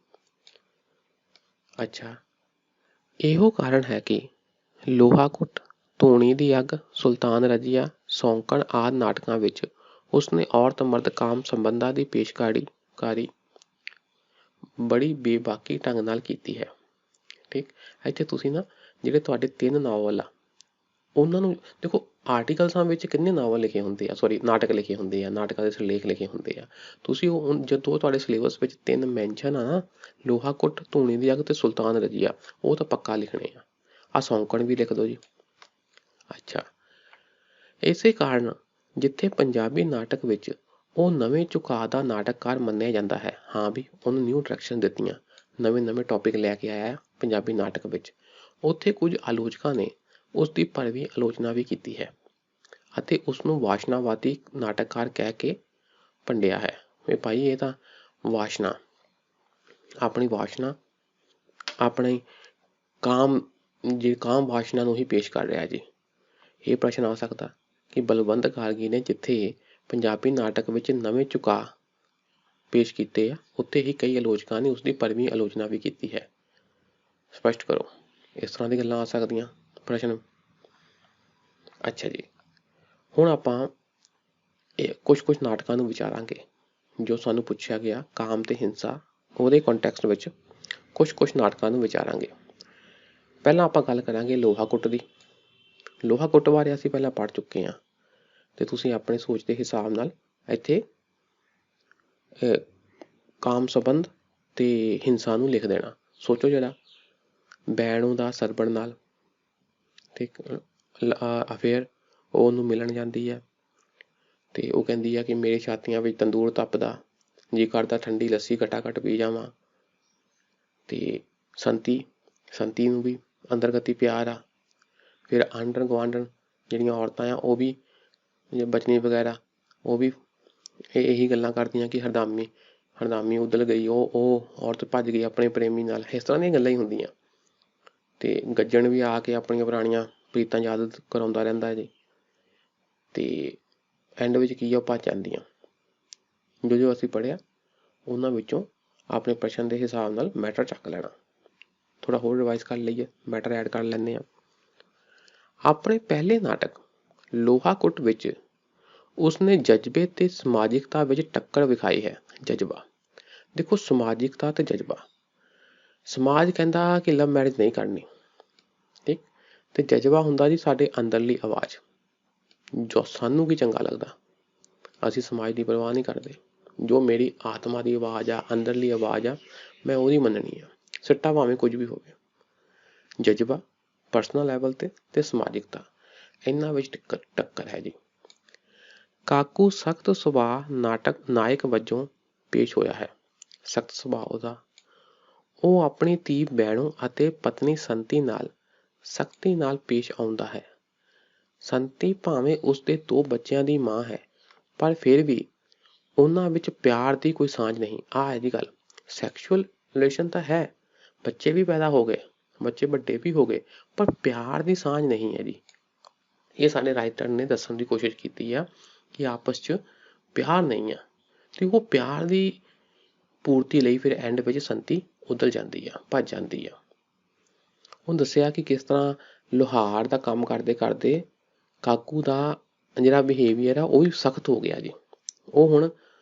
ਅੱਛਾ, ਇਹੋ ਕਾਰਨ ਹੈ ਕਿ ਲੋਹਾ ਕੁੱਟ, ਧੂਣੀ ਦੀ ਅੱਗ, ਸੁਲਤਾਨ ਰਜ਼ੀਆ, ਸੌਂਕਣ ਆਦਿ ਨਾਟਕਾਂ ਵਿੱਚ ਉਸਨੇ ਔਰਤ ਮਰਦ ਕਾਮ ਸੰਬੰਧਾਂ ਦੀ ਪੇਸ਼ਕਾਰੀ ਬੜੀ ਬੇਬਾਕੀ ਢੰਗ ਨਾਲ ਕੀਤੀ ਹੈ। ਠੀਕ, ਇੱਥੇ ਤੁਸੀਂ ਨਾ ਜਿਹੜੇ ਤੁਹਾਡੇ 3 ਨਾਵਲ ਆ ਉਹਨਾਂ ਨੂੰ ਦੇਖੋ। ਆਰਟੀਕਲਸਾਂ ਵਿੱਚ ਕਿੰਨੇ ਨਾਵਲ ਲਿਖੇ ਹੁੰਦੇ ਆ, ਸੌਰੀ ਨਾਟਕ ਲਿਖੇ ਹੁੰਦੇ ਆ, ਨਾਟਕਾਂ ਦੇ ਸਿਰਲੇਖ ਲਿਖੇ ਹੁੰਦੇ ਆ। ਤੁਸੀਂ ਉਹ ਜਦੋਂ ਤੁਹਾਡੇ ਸਿਲੇਬਸ ਵਿੱਚ 3 ਮੈਂਸ਼ਨ ਆ ਨਾ, ਲੋਹਾ ਕੁੱਟ, ਧੂਣੀ ਦੀ ਅੱਗ ਤੇ ਸੁਲਤਾਨ ਰਜ਼ੀਆ, ਉਹ ਤਾਂ ਪੱਕਾ ਲਿਖਣੇ ਆ। ਆਹ ਸੌਂਕਣ ਵੀ ਲਿਖ ਦਿਓ ਜੀ। ਅੱਛਾ, ਇਸੇ ਕਾਰਨ ਜਿੱਥੇ ਪੰਜਾਬੀ ਨਾਟਕ ਵਿੱਚ ਉਹ ਨਵੇਂ ਝੁਕਾਅ ਦਾ ਨਾਟਕਕਾਰ ਮੰਨਿਆ ਜਾਂਦਾ ਹੈ, ਹਾਂ ਵੀ ਉਹਨੂੰ ਨਿਊ ਡਾਇਰੈਕਸ਼ਨ ਦਿੱਤੀਆਂ, ਨਵੇਂ ਟੌਪਿਕ ਲੈ ਕੇ ਆਇਆ ਪੰਜਾਬੀ ਨਾਟਕ ਵਿੱਚ, ਉੱਥੇ ਕੁਝ ਆਲੋਚਕਾਂ ਨੇ ਉਸ ਦੀ ਭਰਵੀਂ ਆਲੋਚਨਾ ਵੀ ਕੀਤੀ ਹੈ ਅਤੇ ਉਸਨੂੰ ਵਾਸ਼ਨਾਵਾਦੀ ਨਾਟਕਕਾਰ ਕਹਿ ਕੇ ਭੰਡਿਆ ਹੈ। ਵੀ ਭਾਈ ਇਹ ਤਾਂ ਆਪਣੀ ਕਾਮ ਵਾਸ਼ਨਾ ਨੂੰ ਹੀ ਪੇਸ਼ ਕਰ ਰਿਹਾ ਜੀ। ਇਹ ਪ੍ਰਸ਼ਨ ਆ ਸਕਦਾ ਕਿ ਬਲਵੰਤ ਗਾਰਗੀ ਨੇ ਜਿੱਥੇ ਪੰਜਾਬੀ ਨਾਟਕ ਵਿੱਚ ਨਵੇਂ ਝੁਕਾਅ ਪੇਸ਼ ਕੀਤੇ ਆ, ਉੱਥੇ ਹੀ ਕਈ ਆਲੋਚਕਾਂ ਨੇ ਉਸਦੀ ਭਰਵੀਂ ਆਲੋਚਨਾ ਵੀ ਕੀਤੀ ਹੈ। ਸਪਸ਼ਟ ਕਰੋ। ਇਸ ਤਰ੍ਹਾਂ ਦੀ ਗੱਲਾਂ ਆ ਸਕਦੀਆਂ ਪ੍ਰਸ਼ਨ। ਅੱਛਾ ਜੀ, ਹੁਣ ਆਪਾਂ ਕੁਛ ਨਾਟਕਾਂ ਨੂੰ ਵਿਚਾਰਾਂਗੇ ਜੋ ਸਾਨੂੰ ਪੁੱਛਿਆ ਗਿਆ ਕਾਮ ਤੇ ਹਿੰਸਾ, ਉਹਦੇ ਕੰਟੈਕਸਟ ਵਿੱਚ ਕੁਛ ਨਾਟਕਾਂ ਨੂੰ ਵਿਚਾਰਾਂਗੇ। ਪਹਿਲਾਂ ਆਪਾਂ ਗੱਲ ਕਰਾਂਗੇ ਲੋਹਾ ਕੁੱਟ ਦੀ। ਲੋਹਾ ਕੁੱਟ ਬਾਰੇ ਅਸੀਂ ਪਹਿਲਾਂ ਪੜ੍ਹ ਚੁੱਕੇ ਹਾਂ, ਤੇ ਤੁਸੀਂ ਆਪਣੇ ਸੋਚ ਦੇ ਹਿਸਾਬ ਨਾਲ ਇੱਥੇ ਕਾਮ ਸੰਬੰਧ ਤੇ ਹਿੰਸਾ ਨੂੰ ਲਿਖ ਦੇਣਾ। ਸੋਚੋ ਜਿਹੜਾ ਬੈਣੂ ਦਾ ਸਰਬਣ ਨਾਲ ਠੀਕ ਅਫੇਅਰ, ਉਹ ਉਹਨੂੰ ਮਿਲਣ ਜਾਂਦੀ ਹੈ ਤੇ ਉਹ ਕਹਿੰਦੀ ਆ ਕਿ ਮੇਰੇ ਛਾਤੀਆਂ ਵਿੱਚ ਤੰਦੂਰ ਤਪਦਾ, ਜੀ ਕਰਦਾ ਠੰਡੀ ਲੱਸੀ ਘਟਾ ਪੀ ਜਾਵਾਂ। ਤੇ ਸੰਤੀ ਨੂੰ ਵੀ ਅੰਦਰਗਤੀ ਪਿਆਰ ਆ। ਫਿਰ ਆਂਢਣ ਗੁਆਂਢਣ ਜਿਹੜੀਆਂ ਔਰਤਾਂ ਆ ਉਹ ਵੀ ਬਚਨੀ ਵਗੈਰਾ, ਉਹ ਵੀ ਇਹੀ ਗੱਲਾਂ ਕਰਦੀਆਂ ਕਿ ਹਰਦਾਮੀ ਉਦਲ ਗਈ, ਉਹ ਔਰਤ ਭੱਜ ਗਈ ਆਪਣੇ ਪ੍ਰੇਮੀ ਨਾਲ। ਇਸ ਤਰ੍ਹਾਂ ਦੀਆਂ ਗੱਲਾਂ ਹੀ ਹੁੰਦੀਆਂ। ਤੇ ਗੱਜਣ ਵੀ ਆ ਕੇ ਆਪਣੀਆਂ ਪੁਰਾਣੀਆਂ ਪ੍ਰੀਤਾਂ ਯਾਦ ਕਰਾਉਂਦਾ ਰਹਿੰਦਾ ਜੀ। ਤੇ ਐਂਡ ਵਿੱਚ ਕੀ ਆ, ਉਹ ਭੱਜ ਜਾਂਦੀਆਂ। ਜੋ ਅਸੀਂ ਪੜ੍ਹਿਆ ਉਹਨਾਂ ਵਿੱਚੋਂ ਆਪਣੇ ਪ੍ਰਸ਼ਨ ਦੇ ਹਿਸਾਬ ਨਾਲ ਮੈਟਰ ਚੱਕ ਲੈਣਾ। ਥੋੜ੍ਹਾ ਹੋਰ ਰਿਵਾਈਜ਼ ਕਰ ਲਈਏ, ਮੈਟਰ ਐਡ ਕਰ ਲੈਂਦੇ ਹਾਂ। ਆਪਣੇ ਪਹਿਲੇ ਨਾਟਕ ਲੋਹਾ ਕੁੱਟ ਵਿੱਚ ਉਸਨੇ ਜਜ਼ਬੇ ਤੇ ਸਮਾਜਿਕਤਾ ਵਿੱਚ ਟੱਕਰ ਵਿਖਾਈ ਹੈ। ਜਜ਼ਬਾ ਦੇਖੋ, ਸਮਾਜਿਕਤਾ ਤੇ ਜਜ਼ਬਾ। ਸਮਾਜ ਕਹਿੰਦਾ ਕਿ ਲਵ ਮੈਰਿਜ ਨਹੀਂ ਕਰਨੀ, ਠੀਕ, ਤੇ ਜਜ਼ਬਾ ਹੁੰਦਾ ਜੀ ਸਾਡੇ ਅੰਦਰਲੀ ਆਵਾਜ਼, ਜੋ ਸਾਨੂੰ ਕੀ ਚੰਗਾ ਲੱਗਦਾ, ਅਸੀਂ ਸਮਾਜ ਦੀ ਪਰਵਾਹ ਨਹੀਂ ਕਰਦੇ। ਜੋ ਮੇਰੀ ਆਤਮਾ ਦੀ ਆਵਾਜ਼ ਆ, ਅੰਦਰਲੀ ਆਵਾਜ਼ ਆ, ਮੈਂ ਉਹਦੀ ਮੰਨਣੀ ਆ, ਸਿੱਟਾ ਭਾਵੇਂ ਕੁਝ ਵੀ ਹੋਵੇ। ਜਜ਼ਬਾ ਪਰਸਨਲ ਲੈਵਲ ਤੇ ਸਮਾਜਿਕਤਾ, ਇਹਨਾਂ ਵਿੱਚ ਟੱਕਰ ਹੈ ਜੀ। ਕਾਕੂ ਸਖਤ ਸੁਭਾਅ ਨਾਇਕ ਵਜੋਂ ਪੇਸ਼ ਹੋਇਆ ਹੈ। ਸਖਤ ਸੁਭਾਅ ਉਹਦਾ, ਉਹ ਆਪਣੀ ਧੀ ਬੈਣੂ ਅਤੇ ਪਤਨੀ ਸੰਤੀ ਨਾਲ ਸਖਤੀ ਨਾਲ ਪੇਸ਼ ਆਉਂਦਾ ਹੈ। ਸੰਤੀ ਭਾਵੇਂ ਉਸਦੇ 2 ਬੱਚਿਆਂ ਦੀ ਮਾਂ ਹੈ, ਪਰ ਫਿਰ ਵੀ ਉਹਨਾਂ ਵਿੱਚ ਪਿਆਰ ਦੀ ਕੋਈ ਸਾਂਝ ਨਹੀਂ। ਆਹ ਹੈ ਜੀ ਗੱਲ। ਸੈਕਸ਼ੂਅਲ ਰਿਲੇਸ਼ਨ ਤਾਂ ਹੈ, ਬੱਚੇ ਵੀ ਪੈਦਾ ਹੋ ਗਏ, ਬੱਚੇ ਵੱਡੇ ਵੀ ਹੋ ਗਏ, ਪਰ ਪਿਆਰ ਦੀ ਸਾਂਝ ਨਹੀਂ ਹੈ ਜੀ। ਇਹ ਸਾਡੇ ਰਾਈਟਰ ਨੇ ਦੱਸਣ ਦੀ ਕੋਸ਼ਿਸ਼ ਕੀਤੀ ਆ ਕਿ ਆਪਸ 'ਚ ਪਿਆਰ ਨਹੀਂ ਆ, ਤੇ ਉਹ ਪਿਆਰ ਦੀ ਪੂਰਤੀ ਲਈ ਫਿਰ ਐਂਡ ਵਿੱਚ ਸੰਤੀ ਉਦਲ ਜਾਂਦੀ ਆ, ਭੱਜ ਜਾਂਦੀ ਆ। ਹੁਣ ਦੱਸਿਆ ਕਿ ਕਿਸ ਤਰ੍ਹਾਂ ਲੁਹਾਰ ਦਾ ਕੰਮ ਕਰਦੇ ਕਰਦੇ ਕਾਕੂ ਦਾ ਜਿਹੜਾ ਬਿਹੇਵੀਅਰ ਆ ਉਹ ਵੀ ਸਖਤ ਹੋ ਗਿਆ ਜੀ। ਉਹ ਹੁਣ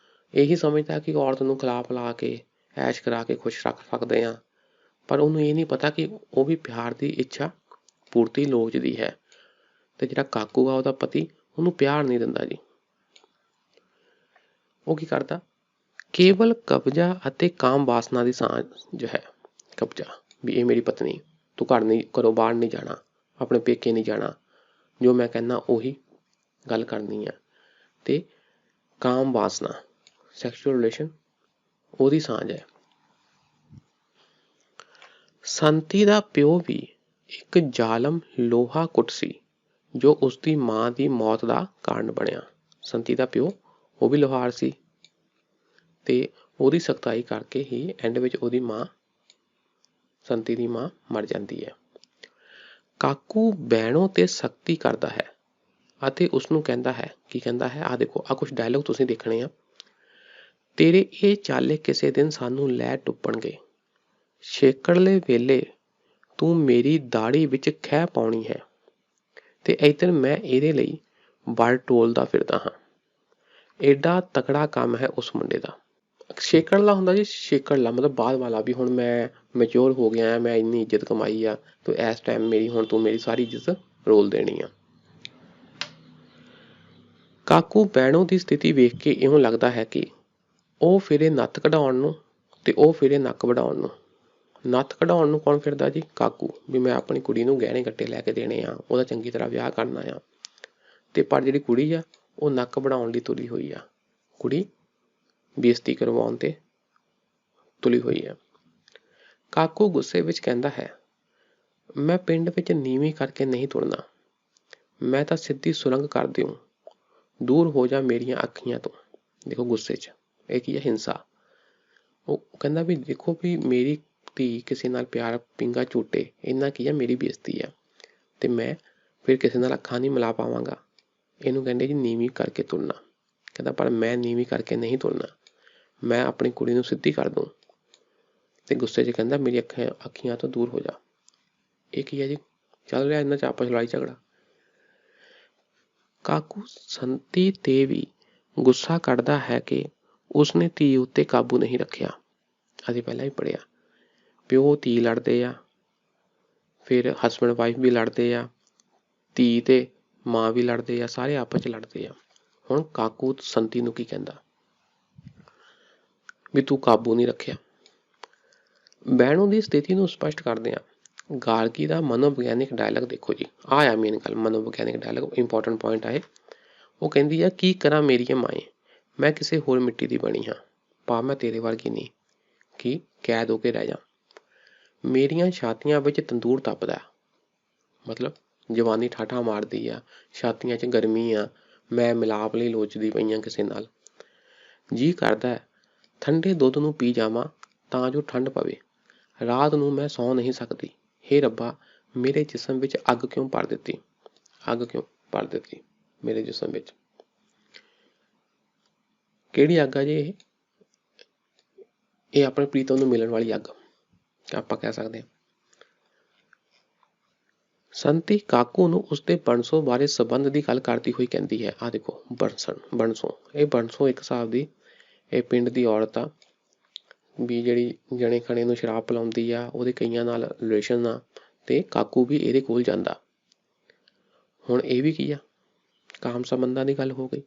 ਇਹੀ ਸਮਝਦਾ ਕਿ ਔਰਤ ਨੂੰ ਖਿਲਾ ਪਿਲਾ ਕੇ ਐਸ਼ ਕਰਾ ਕੇ ਖੁਸ਼ ਰੱਖ ਸਕਦੇ ਆ, ਪਰ ਉਹਨੂੰ ਇਹ ਨਹੀਂ ਪਤਾ ਕਿ ਉਹ ਵੀ ਪਿਆਰ ਦੀ ਇੱਛਾ ਪੂਰਤੀ ਲੋਚਦੀ ਹੈ। ਤੇ ਜਿਹੜਾ ਕਾਕੂ ਆ ਉਹਦਾ ਪਤੀ ਉਹਨੂੰ ਪਿਆਰ ਨਹੀਂ ਦਿੰਦਾ ਜੀ। ਉਹ ਕੀ ਕਰਦਾ, ਕੇਵਲ ਕਬਜ਼ਾ ਅਤੇ ਕਾਮ ਵਾਸਨਾ ਦੀ ਸਾਂਝ ਜੋ ਹੈ, ਕਬਜ਼ਾ ਵੀ ਇਹ ਮੇਰੀ ਪਤਨੀ, ਤੂੰ ਘਰੋਂ ਬਾਹਰ ਨਹੀਂ ਜਾਣਾ, ਆਪਣੇ ਪੇਕੇ ਨਹੀਂ ਜਾਣਾ, ਜੋ ਮੈਂ ਕਹਿੰਦਾ ਉਹੀ ਗੱਲ ਕਰਨੀ ਆ। ਤੇ ਕਾਮ ਵਾਸਨਾ ਸੈਕਸ਼ੂਅਲ ਰਿਲੇਸ਼ਨ ਉਹਦੀ ਸਾਂਝ ਹੈ। ਸੰਤੀ ਦਾ ਪਿਓ ਵੀ ਇੱਕ ਜ਼ਾਲਮ ਲੋਹਾ ਕੁੱਟ ਸੀ ਜੋ ਉਸਦੀ ਮਾਂ ਦੀ ਮੌਤ ਦਾ ਕਾਰਨ ਬਣਿਆ। ਸੰਤੀ ਦਾ ਪਿਓ ਉਹ ਵੀ ਲੋਹਾਰ ਸੀ ਤੇ ਉਹਦੀ ਸਖਤਾਈ ਕਰਕੇ ਹੀ ਐਂਡ ਵਿੱਚ ਉਹਦੀ ਮਾਂ, ਸੰਤੀ ਦੀ ਮਾਂ, ਮਰ ਜਾਂਦੀ ਹੈ। ਕਾਕੂ ਬਹਿਣੋਂ ਤੇ ਸਖਤੀ ਕਰਦਾ ਹੈ ਅਤੇ ਉਸਨੂੰ ਕਹਿੰਦਾ ਹੈ, ਕੀ ਕਹਿੰਦਾ ਹੈ, ਆਹ ਦੇਖੋ, ਆਹ ਕੁਛ ਡਾਇਲੋਗ ਤੁਸੀਂ ਦੇਖਣੇ ਆ। ਤੇਰੇ ਇਹ ਚਾਲੇ ਕਿਸੇ ਦਿਨ ਸਾਨੂੰ ਲੈ ਡੁੱਬਣਗੇ, ਛੇਕੜਲੇ ਵੇਲੇ ਤੂੰ ਮੇਰੀ ਦਾੜੀ ਵਿੱਚ ਖਹਿ ਪਾਉਣੀ ਹੈ। ਤੇ ਇੱਧਰ ਮੈਂ ਇਹਦੇ ਲਈ ਵੜ ਟੋਲਦਾ ਫਿਰਦਾ ਹਾਂ। ਏਡਾ ਤਕੜਾ ਕੰਮ ਹੈ ਉਸ ਮੁੰਡੇ ਦਾ। ਛੇਕੜਲਾ ਹੁੰਦਾ ਜੀ, ਛੇਕੜਲਾ ਮਤਲਬ ਬਾਅਦ ਵਾਲਾ, ਵੀ ਹੁਣ ਮੈਂ ਮੈਚੋਰ ਹੋ ਗਿਆ, ਮੈਂ ਇੰਨੀ ਇੱਜ਼ਤ ਕਮਾਈ ਆ, ਤੂੰ ਇਸ ਟਾਈਮ ਮੇਰੀ, ਹੁਣ ਤੂੰ ਮੇਰੀ ਸਾਰੀ ਇੱਜ਼ਤ ਰੋਲ ਦੇਣੀ ਆ। ਕਾਕੂ ਬਹਿਣੋ ਦੀ ਸਥਿਤੀ ਵੇਖ ਕੇ ਇਉਂ ਲੱਗਦਾ ਹੈ ਕਿ ਉਹ ਫਿਰੇ ਨੱਥ ਕਢਾਉਣ ਨੂੰ ਤੇ ਉਹ ਫਿਰੇ ਨੱਕ ਵਢਾਉਣ ਨੂੰ। ਨੱਥ ਕਢਾਉਣ ਨੂੰ ਕੌਣ ਫਿਰਦਾ ਜੀ? ਕਾਕੂ, ਵੀ ਮੈਂ ਆਪਣੀ ਕੁੜੀ ਨੂੰ ਗਹਿਣੇ ਗੱਟੇ ਲੈ ਕੇ ਦੇਣੇ ਆ, ਉਹਦਾ ਚੰਗੀ ਤਰ੍ਹਾਂ ਵਿਆਹ ਕਰਨਾ ਆ। ਤੇ ਪਰ ਜਿਹੜੀ ਕੁੜੀ ਆ ਉਹ ਨੱਕ ਵਢਾਉਣ ਲਈ ਤੁਲੀ ਹੋਈ ਆ। ਕੁੜੀ ਬੇਇੱਜ਼ਤੀ ਕਰਵਾਉਣ ਤੇ ਤੁਲੀ ਹੋਈ ਆ। ਕਾਕੂ ਗੁੱਸੇ ਵਿੱਚ ਕਹਿੰਦਾ ਹੈ, ਮੈਂ ਪਿੰਡ ਵਿੱਚ ਨੀਵੀਂ ਕਰਕੇ ਨਹੀਂ ਤੁਰਨਾ, ਮੈਂ ਤਾਂ ਸਿੱਧੀ ਸੁਰੰਗ ਕਰ ਦਿਉ, ਦੂਰ ਹੋ ਜਾ ਮੇਰੀਆਂ ਅੱਖੀਆਂ ਤੋਂ। ਦੇਖੋ ਗੁੱਸੇ 'ਚ ਇਹ ਕੀ ਹੈ? ਹਿੰਸਾ। ਉਹ ਕਹਿੰਦਾ ਵੀ ਦੇਖੋ ਵੀ ਮੇਰੀ ਧੀ ਕਿਸੇ ਨਾਲ ਪਿਆਰ ਪਿੰਗਾ ਝੂਟੇ, ਇੰਨਾ ਕੀ ਆ, ਮੇਰੀ ਬੇਇੱਜ਼ਤੀ ਆ ਤੇ ਮੈਂ ਫਿਰ ਕਿਸੇ ਨਾਲ ਅੱਖਾਂ ਨਹੀਂ ਮਿਲਾ ਪਾਵਾਂਗਾ। ਇਹਨੂੰ ਕਹਿੰਦੇ ਜੀ ਨੀਵੀਂ ਕਰਕੇ ਤੁਰਨਾ। ਕਹਿੰਦਾ ਪਰ ਮੈਂ ਨੀਵੀਂ ਕਰਕੇ ਨਹੀਂ ਤੁਰਨਾ, ਮੈਂ ਆਪਣੀ ਕੁੜੀ ਨੂੰ ਸਿੱਧੀ ਕਰ ਦੂੰ। ਤੇ ਗੁੱਸੇ 'ਚ ਕਹਿੰਦਾ ਮੇਰੀ ਅੱਖੀਆਂ ਤੋਂ ਦੂਰ ਹੋ ਜਾ। ਇਹ ਕੀ ਹੈ ਜੀ? ਚੱਲ ਰਿਹਾ ਇਹਨਾਂ 'ਚ ਆਪਸ ਲੜਾਈ ਝਗੜਾ। ਕਾਕੂ ਸੰਤੀ ਤੇ ਵੀ ਗੁੱਸਾ ਕੱਢਦਾ ਹੈ ਕਿ ਉਸਨੇ ਧੀ ਉੱਤੇ ਕਾਬੂ ਨਹੀਂ ਰੱਖਿਆ। ਅਸੀਂ ਪਹਿਲਾਂ ਹੀ ਪੜ੍ਹਿਆ, ਪਿਓ ਧੀ ਲੜਦੇ ਆ, ਫਿਰ ਹਸਬੈਂਡ ਵਾਈਫ ਵੀ ਲੜਦੇ ਆ, ਧੀ ਤੇ ਮਾਂ ਵੀ ਲੜਦੇ ਆ, ਸਾਰੇ ਆਪਸ 'ਚ ਲੜਦੇ ਆ। ਹੁਣ ਕਾਕੂ ਸੰਤੀ ਨੂੰ ਕੀ ਕਹਿੰਦਾ ਵੀ ਤੂੰ ਕਾਬੂ ਨਹੀਂ ਰੱਖਿਆ। ਬਹਿਣੋਂ ਦੀ ਸਥਿਤੀ ਨੂੰ ਸਪਸ਼ਟ ਕਰਦੇ ਆ। ਗਾਰਗੀ ਦਾ ਮਨੋਵਿਗਿਆਨਿਕ ਡਾਇਲੌਗ ਦੇਖੋ ਜੀ, ਆਹ ਆ ਮੇਨ ਗੱਲ, ਮਨੋਵਿਗਿਆਨਿਕ ਡਾਇਲੌਗ ਇੰਪੋਰਟੈਂਟ ਪੁਆਇੰਟ ਆਏ। ਉਹ ਕਹਿੰਦੀ ਆ, ਕੀ ਕਰਾਂ ਮੇਰੀਏ ਮਾਏ, ਮੈਂ ਕਿਸੇ ਹੋਰ ਮਿੱਟੀ ਦੀ ਬਣੀ ਹਾਂ, ਭਾਵ ਮੈਂ ਤੇਰੇ ਵਰਗੀ ਨਹੀਂ ਕਿ ਕੈਦ ਹੋ ਕੇ ਰਹਿ ਜਾ। ਮੇਰੀਆਂ ਛਾਤੀਆਂ ਵਿੱਚ ਤੰਦੂਰ ਤਪਦਾ, ਮਤਲਬ ਜਵਾਨੀ ਠਾਠਾਂ ਮਾਰਦੀ ਆ, ਛਾਤੀਆਂ 'ਚ ਗਰਮੀ ਆ, ਮੈਂ ਮਿਲਾਪ ਲਈ ਲੋਚਦੀ ਪਈ ਹਾਂ ਕਿਸੇ ਨਾਲ। ਜੀ ਕਰਦਾ ਠੰਡੇ ਦੁੱਧ ਨੂੰ ਪੀ ਜਾਵਾਂ ਤਾਂ ਜੋ ਠੰਡ ਪਵੇ, ਰਾਤ ਨੂੰ ਮੈਂ ਸੌਂ ਨਹੀਂ ਸਕਦੀ। ਹੇ ਰੱਬਾ, ਮੇਰੇ ਜਿਸਮ ਵਿੱਚ ਅੱਗ ਕਿਉਂ ਭਰ ਦਿੱਤੀ, ਅੱਗ ਕਿਉਂ ਭਰ ਦਿੱਤੀ ਮੇਰੇ ਜਿਸਮ ਵਿੱਚ। ਕਿਹੜੀ ਅੱਗ ਆ ਜੀ ਇਹ? ਇਹ ਆਪਣੇ ਪ੍ਰੀਤਮ ਨੂੰ ਮਿਲਣ ਵਾਲੀ ਅੱਗ ਆਪਾਂ ਕਹਿ ਸਕਦੇ ਹਾਂ। ਸੰਤੀ ਕਾਕੂ ਨੂੰ ਉਸਦੇ ਬਣਸੋਂ ਬਾਰੇ ਸੰਬੰਧ ਦੀ ਗੱਲ ਕਰਦੀ ਹੋਈ ਕਹਿੰਦੀ ਹੈ, ਆਹ ਦੇਖੋ ਬਣਸੋਂ, ਇਹ ਬਣਸੋਂ ਇੱਕ ਹਿਸਾਬ ਦੀ ਇਹ ਪਿੰਡ ਦੀ ਔਰਤ ਆ, ਵੀ ਜਿਹੜੀ ਜਣੇ ਖਣੇ ਨੂੰ ਸ਼ਰਾਬ ਪਿਲਾਉਂਦੀ ਆ, ਉਹਦੇ ਕਈਆਂ ਨਾਲ ਰਿਲੇਸ਼ਨ ਆ ਤੇ ਕਾਕੂ ਵੀ ਇਹਦੇ ਕੋਲ ਜਾਂਦਾ। ਹੁਣ ਇਹ ਵੀ ਕੀ ਆ? ਕਾਮ ਸੰਬੰਧਾਂ ਦੀ ਗੱਲ ਹੋ ਗਈ।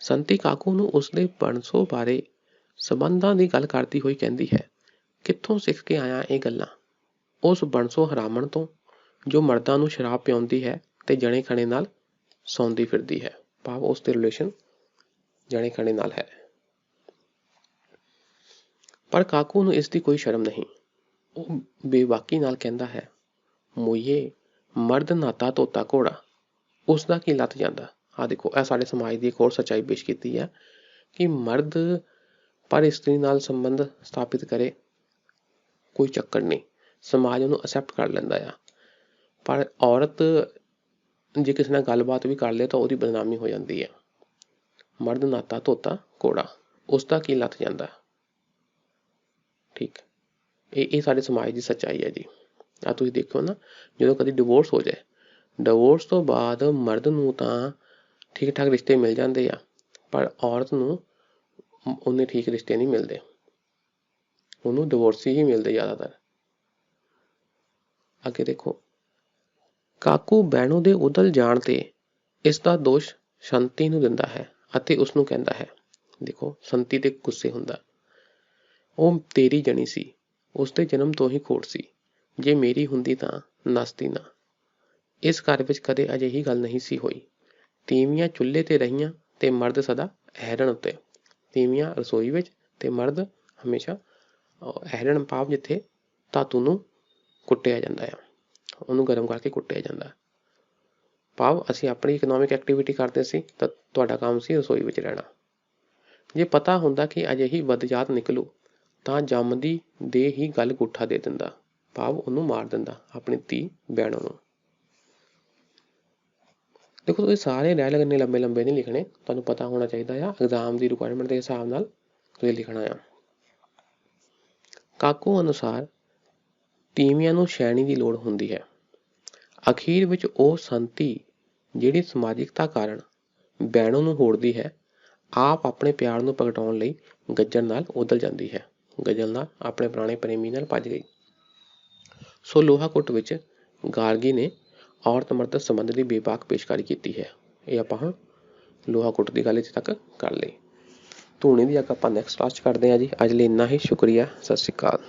ਸੰਤੀ ਕਾਕੂ ਨੂੰ ਉਸਦੇ ਬਣਸੋਂ ਬਾਰੇ ਸੰਬੰਧਾਂ ਦੀ ਗੱਲ ਕਰਦੀ ਹੋਈ ਕਹਿੰਦੀ ਹੈ, ਕਿੱਥੋਂ ਸਿੱਖ ਕੇ ਆਇਆ ਇਹ ਗੱਲਾਂ? ਉਸ ਬਣਸੋਂ ਹਰਾਮਣ ਤੋਂ ਜੋ ਮਰਦਾਂ ਨੂੰ ਸ਼ਰਾਬ ਪਿਆਉਂਦੀ ਹੈ ਤੇ ਜਣੇ ਖਣੇ ਨਾਲ ਸੌਂਦੀ ਫਿਰਦੀ ਹੈ, ਭਾਵ ਉਸ ਦੇ ਰਿਲੇਸ਼ਨ ਜਣੇ ਖਣੇ ਨਾਲ ਹੈ। ਪਰ ਕਾਕੂ ਨੂੰ ਇਸ ਦੀ ਕੋਈ ਸ਼ਰਮ ਨਹੀਂ। ਉਹ ਬੇਬਾਕੀ ਨਾਲ ਕਹਿੰਦਾ ਹੈ, ਮੋਈਏ ਮਰਦ ਨਾਤਾ ਧੋਤਾ ਘੋੜਾ, ਉਸ ਦਾ ਕੀ ਲੱਥ ਜਾਂਦਾ। ਆਹ ਦੇਖੋ, ਇਹ ਸਾਡੇ ਸਮਾਜ ਦੀ ਇੱਕ ਹੋਰ ਸੱਚਾਈ ਪੇਸ਼ ਕੀਤੀ ਹੈ ਕਿ ਮਰਦ ਪਰ ਇਸਤਰੀ ਨਾਲ ਸੰਬੰਧ ਸਥਾਪਿਤ ਕਰੇ, ਕੋਈ ਚੱਕਰ ਨਹੀਂ, ਸਮਾਜ ਉਹਨੂੰ ਅਸੈਪਟ ਕਰ ਲੈਂਦਾ ਆ। ਪਰ ਔਰਤ ਜੇ ਕਿਸੇ ਨਾਲ ਗੱਲਬਾਤ ਵੀ ਕਰ ਲੇ ਤਾਂ ਉਹਦੀ ਬਦਨਾਮੀ ਹੋ ਜਾਂਦੀ ਹੈ। ਮਰਦ ਨਾਤਾ ਧੋਤਾ ਘੋੜਾ, ਉਸ ਦਾ ਕੀ ਲੱਥ ਜਾਂਦਾ। ਠੀਕ, ਇਹ ਸਾਡੇ ਸਮਾਜ ਦੀ ਸੱਚਾਈ ਹੈ ਜੀ। ਆ ਤੁਸੀਂ ਦੇਖੋ ਨਾ, ਜਦੋਂ ਕਦੀ ਡਿਵੋਰਸ ਹੋ ਜਾਏ, ਡਿਵੋਰਸ ਤੋਂ ਬਾਅਦ ਮਰਦ ਨੂੰ ਤਾਂ ਠੀਕ ਠਾਕ ਰਿਸ਼ਤੇ ਮਿਲ ਜਾਂਦੇ ਆ, ਪਰ ਔਰਤ ਨੂੰ ਉਹਨੇ ਠੀਕ ਰਿਸ਼ਤੇ ਨਹੀਂ ਮਿਲਦੇ, ਉਹਨੂੰ ਡਿਵੋਰਸ ਹੀ ਮਿਲਦੇ ਜ਼ਿਆਦਾਤਰ। ਅੱਗੇ ਦੇਖੋ, ਕਾਕੂ ਬਹਿਣੋਂ ਦੇ ਉਦਲ ਜਾਣ ਤੇ ਇਸ ਦਾ ਦੋਸ਼ ਸੰਤੀ ਨੂੰ ਦਿੰਦਾ ਹੈ ਅਤੇ ਉਸਨੂੰ ਕਹਿੰਦਾ ਹੈ, ਦੇਖੋ ਸੰਤੀ ਤੇ ਗੁੱਸੇ ਹੁੰਦਾ, ਉਹ ਤੇਰੀ ਜਣੀ ਸੀ, ਉਸਦੇ ਜਨਮ ਤੋਂ ਹੀ ਖੋਟ ਸੀ, ਜੇ ਮੇਰੀ ਹੁੰਦੀ ਤਾਂ ਨੱਸਦੀ ਨਾ। ਇਸ ਘਰ ਵਿੱਚ ਕਦੇ ਅਜਿਹੀ ਗੱਲ ਨਹੀਂ ਸੀ ਹੋਈ, ਤੀਵੀਆਂ ਚੁੱਲ੍ਹੇ ਤੇ ਰਹੀਆਂ ਤੇ ਮਰਦ ਸਦਾ ਹੈਰਨ ਉੱਤੇ। ਤੀਵੀਆਂ ਰਸੋਈ ਵਿੱਚ ਤੇ ਮਰਦ ਹਮੇਸ਼ਾ ਐਰਣ ਭਾਵ ਜਿੱਥੇ ਧਾਤੂ ਨੂੰ ਕੁੱਟਿਆ ਜਾਂਦਾ ਆ, ਉਹਨੂੰ ਗਰਮ ਕਰਕੇ ਕੁੱਟਿਆ ਜਾਂਦਾ। ਭਾਵ ਅਸੀਂ ਆਪਣੀ ਇਕਨੋਮਿਕ ਐਕਟੀਵਿਟੀ ਕਰਦੇ ਸੀ ਤਾਂ ਤੁਹਾਡਾ ਕੰਮ ਸੀ ਰਸੋਈ ਵਿੱਚ ਰਹਿਣਾ। ਜੇ ਪਤਾ ਹੁੰਦਾ ਕਿ ਅਜਿਹੀ ਬਦਜਾਤ ਨਿਕਲੂ ਤਾਂ ਜੰਮਦੀ ਦੇ ਹੀ ਗਲ ਗੁੱਠਾ ਦੇ ਦਿੰਦਾ, ਭਾਵ ਉਹਨੂੰ ਮਾਰ ਦਿੰਦਾ, ਆਪਣੀ ਧੀ ਬਹਿਣੋਂ ਨੂੰ। ਦੇਖੋ ਤੁਸੀਂ ਸਾਰੇ ਰਹਿ ਇੰਨੇ ਲੰਬੇ ਲੰਬੇ ਨਹੀਂ ਲਿਖਣੇ, ਤੁਹਾਨੂੰ ਪਤਾ ਹੋਣਾ ਚਾਹੀਦਾ ਆ ਐਗਜ਼ਾਮ ਦੀ ਰਿਕੁਆਇਰਮੈਂਟ ਦੇ ਹਿਸਾਬ ਨਾਲ ਤੁਸੀਂ ਲਿਖਣਾ ਆ। ਕਾਕੂ ਅਨੁਸਾਰ ਤੀਵੀਆਂ ਨੂੰ ਸ਼ੈਣੀ ਦੀ ਲੋੜ ਹੁੰਦੀ ਹੈ। ਅਖੀਰ ਵਿੱਚ ਉਹ ਸੰਤੀ ਜਿਹੜੀ ਸਮਾਜਿਕਤਾ ਕਾਰਨ ਬਹਿਣੋਂ ਨੂੰ ਹੋੜਦੀ ਹੈ, ਆਪ ਆਪਣੇ ਪਿਆਰ ਨੂੰ ਪ੍ਰਗਟਾਉਣ ਲਈ ਗੱਜਣ ਨਾਲ ਉਦਲ ਜਾਂਦੀ ਹੈ। ਗਜ਼ਲ ਨਾਲ ਆਪਣੇ ਪੁਰਾਣੇ ਪ੍ਰੇਮੀ ਨਾਲ ਭੱਜ ਗਈ। ਸੋ ਲੋਹਾ ਕੁੱਟ ਵਿੱਚ ਗਾਰਗੀ ਨੇ ਔਰਤ ਮਰਦ ਸੰਬੰਧ ਦੀ ਬੇਬਾਕ ਪੇਸ਼ਕਾਰੀ ਕੀਤੀ ਹੈ। ਇਹ ਆਪਾਂ ਹੁਣ ਲੋਹਾ ਕੁੱਟ ਦੀ ਗੱਲ ਇੱਥੇ ਤੱਕ ਕਰ ਲਈ। ਧੂਣੀ ਦੀ ਅੱਗ ਆਪਾਂ ਨੈਕਸਟ ਕਲਾਸ 'ਚ ਕਰਦੇ ਹਾਂ ਜੀ। ਅੱਜ ਲਈ ਇੰਨਾ ਹੀ। ਸ਼ੁਕਰੀਆ। ਸਤਿ ਸ਼੍ਰੀ ਅਕਾਲ।